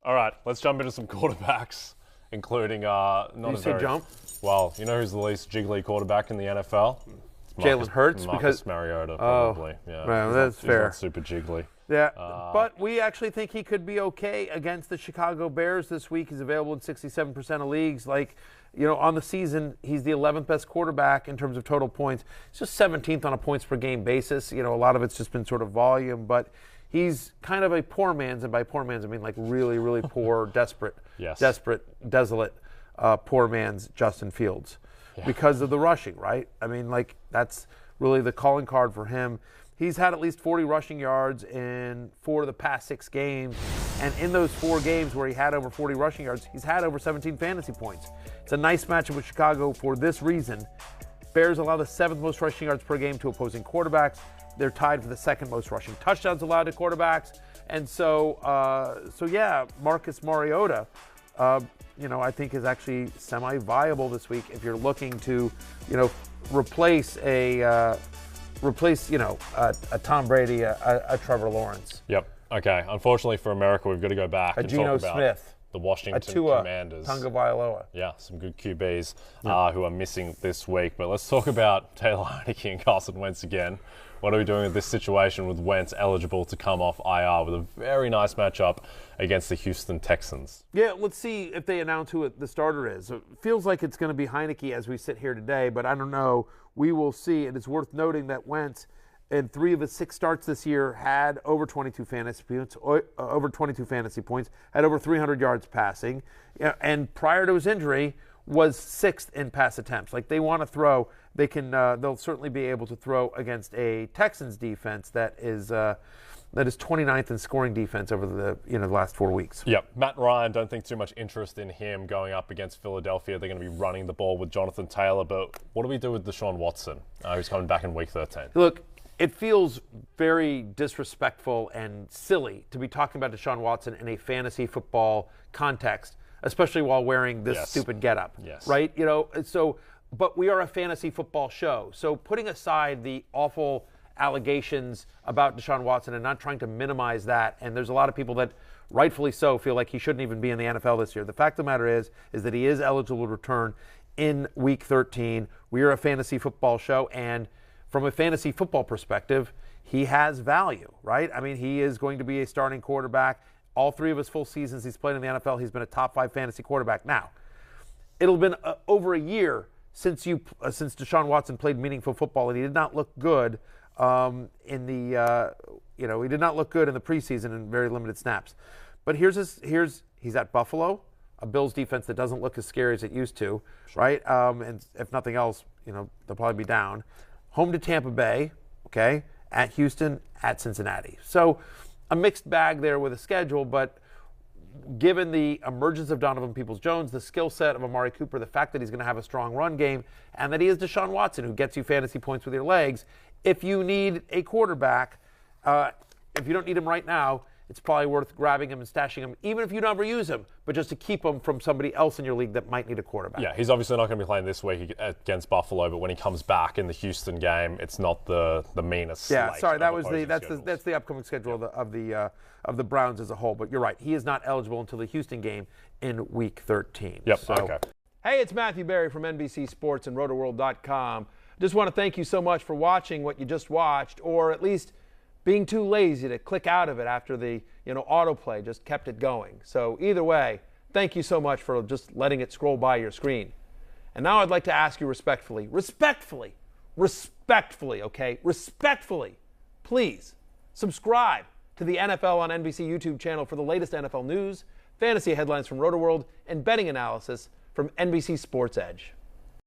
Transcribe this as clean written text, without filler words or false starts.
All right, let's jump into some quarterbacks, including jump? Well, you know who's the least jiggly quarterback in the NFL? Jalen Hurts, Marcus Mariota, probably. Yeah, well, that's fair. He's not super jiggly. Yeah, but we actually think he could be okay against the Chicago Bears this week. He's available in 67% of leagues. On the season, he's the 11th best quarterback in terms of total points. He's just 17th on a points per game basis. A lot of it's just been sort of volume, but he's kind of a poor man's, and by poor man's I mean like really, really poor, desperate, desolate, poor man's Justin Fields because of the rushing, right? I mean, that's really the calling card for him. He's had at least 40 rushing yards in 4 of the past 6 games. And in those 4 games where he had over 40 rushing yards, he's had over 17 fantasy points. It's a nice matchup with Chicago for this reason. Bears allow the 7th most rushing yards per game to opposing quarterbacks. They're tied for the 2nd most rushing touchdowns allowed to quarterbacks. And so Marcus Mariota, I think is actually semi-viable this week if you're looking to, replace a Tom Brady, a Trevor Lawrence. Yep. Okay. Unfortunately for America, we've got to go back and talk about Smith, the Washington Tua, Commanders. Tagovailoa. Yeah, some good QBs who are missing this week. But let's talk about Taylor Heinicke and Carson Wentz again. What are we doing with this situation with Wentz eligible to come off IR with a very nice matchup against the Houston Texans? Yeah, let's see if they announce who the starter is. It feels like it's going to be Heinicke as we sit here today, but I don't know. We will see. And it's worth noting that Wentz, in 3 of his 6 starts this year, had over 22 fantasy points, had over 300 yards passing, and prior to his injury was 6th in pass attempts. They want to throw. They can. They'll certainly be able to throw against a Texans defense that is 29th in scoring defense over the last 4 weeks. Yep. Matt Ryan, don't think too much interest in him going up against Philadelphia. They're going to be running the ball with Jonathan Taylor. But what do we do with Deshaun Watson, who's coming back in week 13? Look, it feels very disrespectful and silly to be talking about Deshaun Watson in a fantasy football context, especially while wearing this stupid getup. Yes. Right? But we are a fantasy football show. So putting aside the awful allegations about Deshaun Watson and not trying to minimize that, and there's a lot of people that rightfully so feel like he shouldn't even be in the NFL this year. The fact of the matter is that he is eligible to return in week 13. We are a fantasy football show, and from a fantasy football perspective, he has value, right? I mean, he is going to be a starting quarterback. All 3 of his full seasons he's played in the NFL, he's been a top 5 fantasy quarterback. Now, it'll have been over a year since Deshaun Watson played meaningful football, and he did not look good he did not look good in the preseason in very limited snaps. But he's at Buffalo, a Bills defense that doesn't look as scary as it used to, right? And if nothing else, they'll probably be down. Home to Tampa Bay, okay, at Houston, at Cincinnati. So a mixed bag there with a schedule, but given the emergence of Donovan Peoples-Jones, the skill set of Amari Cooper, the fact that he's going to have a strong run game, and that he is Deshaun Watson, who gets you fantasy points with your legs, if you need a quarterback, if you don't need him right now, it's probably worth grabbing him and stashing him, even if you never use him, but just to keep him from somebody else in your league that might need a quarterback. Yeah, he's obviously not going to be playing this week against Buffalo, but when he comes back in the Houston game, it's not the meanest. Yeah, sorry, that's the upcoming schedule of the Browns as a whole. But you're right, he is not eligible until the Houston game in Week 13. Yep. Okay. Hey, it's Matthew Berry from NBC Sports and RotoWorld.com. Just want to thank you so much for watching what you just watched, or at least being too lazy to click out of it after the autoplay just kept it going. So either way, thank you so much for just letting it scroll by your screen. And now I'd like to ask you respectfully, please subscribe to the NFL on NBC YouTube channel for the latest NFL news, fantasy headlines from RotoWorld, and betting analysis from NBC Sports Edge.